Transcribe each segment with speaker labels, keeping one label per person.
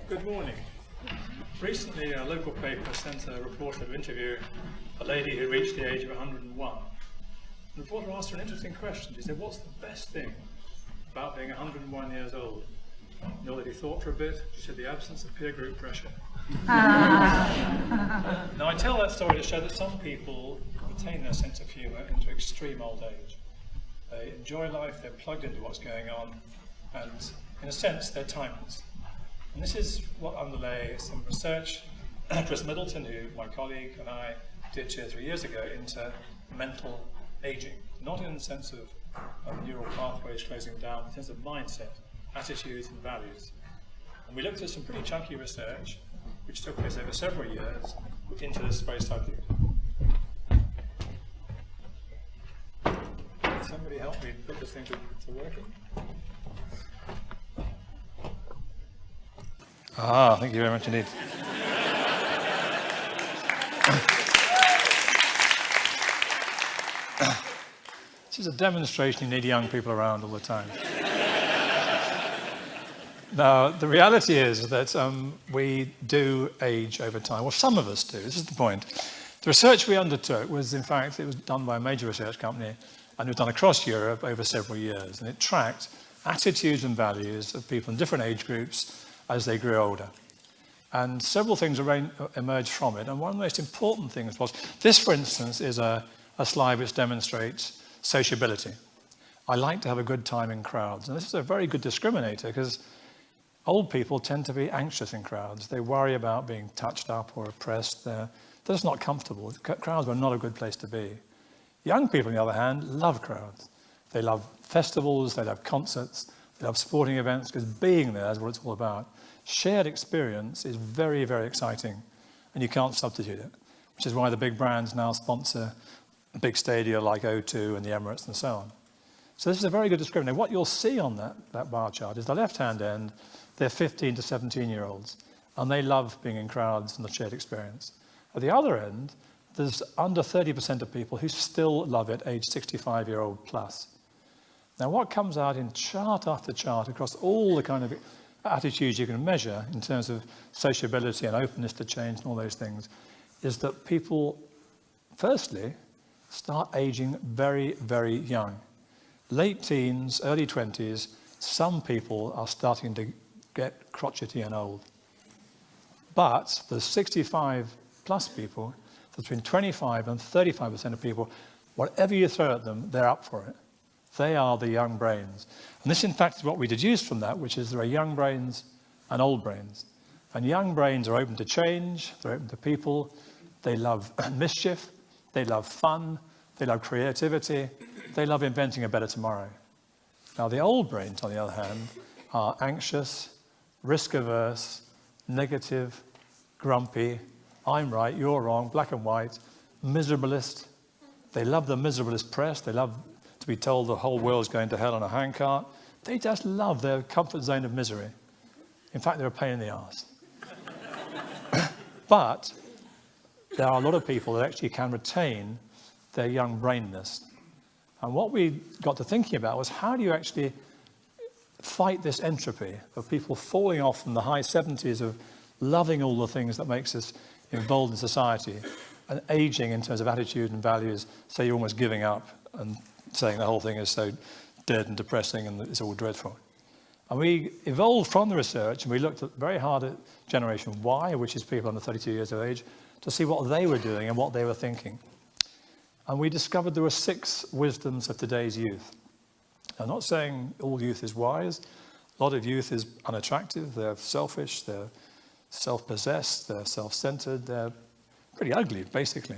Speaker 1: Good morning. Recently, a local paper sent a reporter to interview a lady who reached the age of 101. The reporter asked her an interesting question. She said, "What's the best thing about being 101 years old?" And although he thought for a bit, she said, "The absence of peer group pressure." Now, I tell that story to show that some people retain their sense of humour into extreme old age. They enjoy life, they're plugged into what's going on, and in a sense, they're timeless. And this is what underlay some research Chris Middleton, who my colleague and I did 2 or 3 years ago, into mental aging. Not in the sense of neural pathways closing down, but in terms of mindset, attitudes and values. And we looked at some pretty chunky research, which took place over several years, into this very subject. Can somebody help me put this thing to working? Thank you very much indeed. This is a demonstration you need young people around all the time. Now, the reality is that we do age over time. Well, some of us do. This is the point. The research we undertook was, in fact, it was done by a major research company, and it was done across Europe over several years. And it tracked attitudes and values of people in different age groups as they grew older. And several things emerged from it. And one of the most important things was, this, for instance, is a slide which demonstrates sociability. I like to have a good time in crowds. And this is a very good discriminator, because old people tend to be anxious in crowds. They worry about being touched up or oppressed. They're just not comfortable. Crowds are not a good place to be. Young people, on the other hand, love crowds. They love festivals, they love concerts, they love sporting events, because being there is what it's all about. Shared experience is very, very exciting, and you can't substitute it, which is why the big brands now sponsor big stadia like O2 and the Emirates and so on. So this is a very good discriminator. What you'll see on that bar chart is the left-hand end, they're 15 to 17-year-olds, and they love being in crowds and the shared experience. At the other end, there's under 30% of people who still love it, age 65-year-old plus. Now, what comes out in chart after chart across all the kind of attitudes you can measure in terms of sociability and openness to change and all those things, is that people, firstly, start aging very, very young. Late teens, early 20s, some people are starting to get crotchety and old. But the 65 plus people, between 25 and 35% of people, whatever you throw at them, they're up for it. They are the young brains. And this, in fact, is what we deduced from that, which is there are young brains and old brains. And young brains are open to change, they're open to people, they love mischief, they love fun, they love creativity, they love inventing a better tomorrow. Now, the old brains, on the other hand, are anxious, risk-averse, negative, grumpy, I'm right, you're wrong, black and white, miserablist. They love the miserablist press, they love to be told the whole world's going to hell on a handcart. They just love their comfort zone of misery. In fact, they're a pain in the arse. But there are a lot of people that actually can retain their young brainness. And what we got to thinking about was, how do you actually fight this entropy of people falling off from the high 70s of loving all the things that makes us involved in society, and aging in terms of attitude and values, so you're almost giving up and saying the whole thing is so dead and depressing and it's all dreadful. And we evolved from the research, and we looked very hard at Generation Y, which is people under 32 years of age, to see what they were doing and what they were thinking. And we discovered there were 6 wisdoms of today's youth. I'm not saying all youth is wise. A lot of youth is unattractive, they're selfish, they're self-possessed, they're self-centered, they're pretty ugly, basically.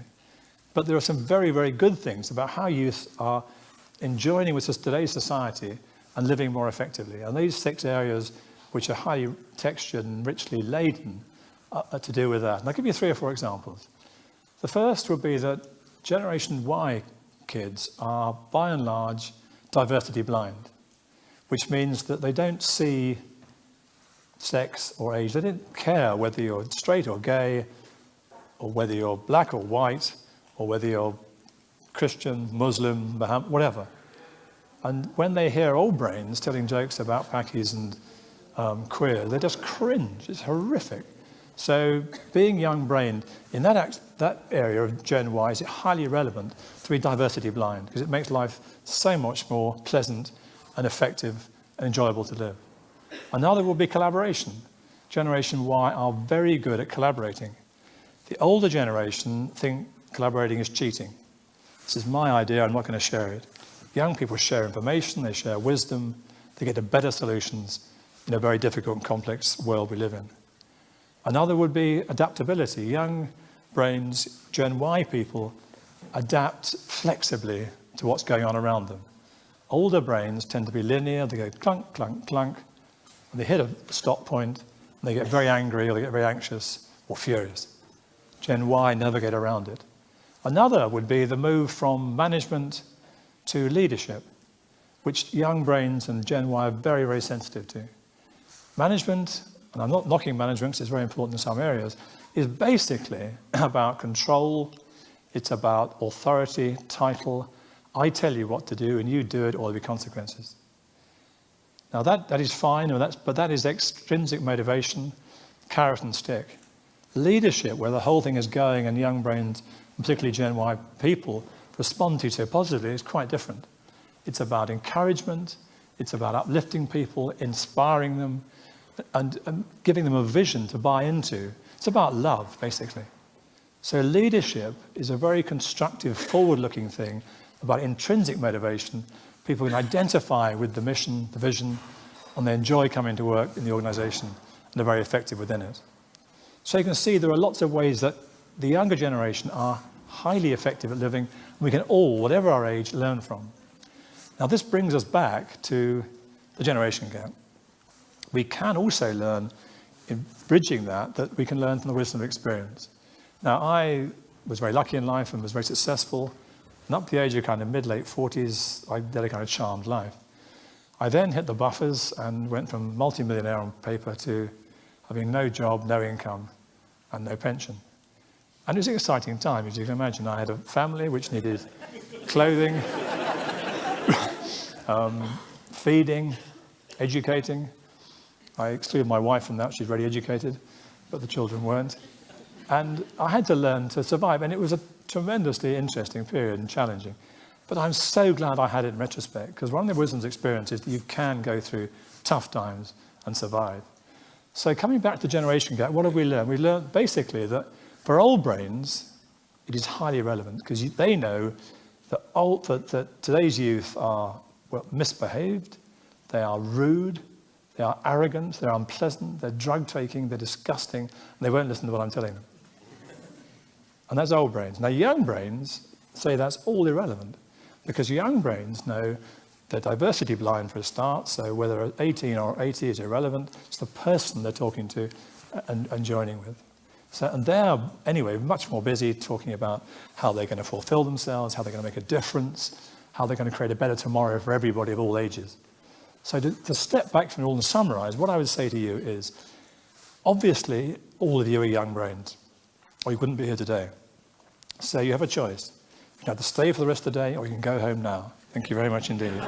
Speaker 1: But there are some very, very good things about how youth are enjoining with today's society and living more effectively. And these 6 areas, which are highly textured and richly laden, are to do with that. And I'll give you 3 or 4 examples. The first would be that Generation Y kids are, by and large, diversity blind, which means that they don't see sex or age. They don't care whether you're straight or gay, or whether you're black or white, or whether you're Christian, Muslim, Muhammad, whatever. And when they hear old brains telling jokes about Pakis and queer, they just cringe. It's horrific. So being young-brained in that area of Gen Y is highly relevant to be diversity blind, because it makes life so much more pleasant and effective and enjoyable to live. Another will be collaboration. Generation Y are very good at collaborating. The older generation think collaborating is cheating. This is my idea, I'm not going to share it. Young people share information, they share wisdom, they get to better solutions in a very difficult and complex world we live in. Another would be adaptability. Young brains, Gen Y people, adapt flexibly to what's going on around them. Older brains tend to be linear, they go clunk, clunk, clunk, and they hit a stop point, and they get very angry, or they get very anxious, or furious. Gen Y never get around it. Another would be the move from management to leadership, which young brains and Gen Y are very, very sensitive to. Management, and I'm not knocking management because it's very important in some areas, is basically about control, it's about authority, title. I tell you what to do and you do it, or there'll be consequences. Now that is fine, but that is extrinsic motivation, carrot and stick. Leadership, where the whole thing is going and young brains, particularly Gen Y people, respond to so positively, is quite different. It's about encouragement, it's about uplifting people, inspiring them, and giving them a vision to buy into. It's about love, basically. So leadership is a very constructive, forward-looking thing about intrinsic motivation. People can identify with the mission, the vision, and they enjoy coming to work in the organization, and they're very effective within it. So you can see there are lots of ways that the younger generation are highly effective at living, and we can all, whatever our age, learn from. Now this brings us back to the generation gap. We can also learn, in bridging that we can learn from the wisdom of experience. Now I was very lucky in life and was very successful, and up to the age of kind of mid-late 40s, I led a kind of charmed life. I then hit the buffers and went from multi-millionaire on paper to having no job, no income, and no pension. And it was an exciting time, as you can imagine. I had a family which needed clothing, feeding, educating. I excluded my wife from that, she's very educated, but the children weren't. And I had to learn to survive, and it was a tremendously interesting period and challenging. But I'm so glad I had it in retrospect, because one of the wisdom's experiences is that you can go through tough times and survive. So coming back to generation gap, what have we learned? We learned basically that for old brains, it is highly relevant, because they know that today's youth are misbehaved, they are rude, they are arrogant, they're unpleasant, they're drug-taking, they're disgusting, and they won't listen to what I'm telling them. And that's old brains. Now, young brains say that's all irrelevant, because young brains know they're diversity blind for a start, so whether 18 or 80 is irrelevant. It's the person they're talking to and joining with. So, and they're, anyway, much more busy talking about how they're going to fulfill themselves, how they're going to make a difference, how they're going to create a better tomorrow for everybody of all ages. So to step back from it all and summarize, what I would say to you is, obviously, all of you are young brains, or you wouldn't be here today. So you have a choice. You can either stay for the rest of the day, or you can go home now. Thank you very much indeed.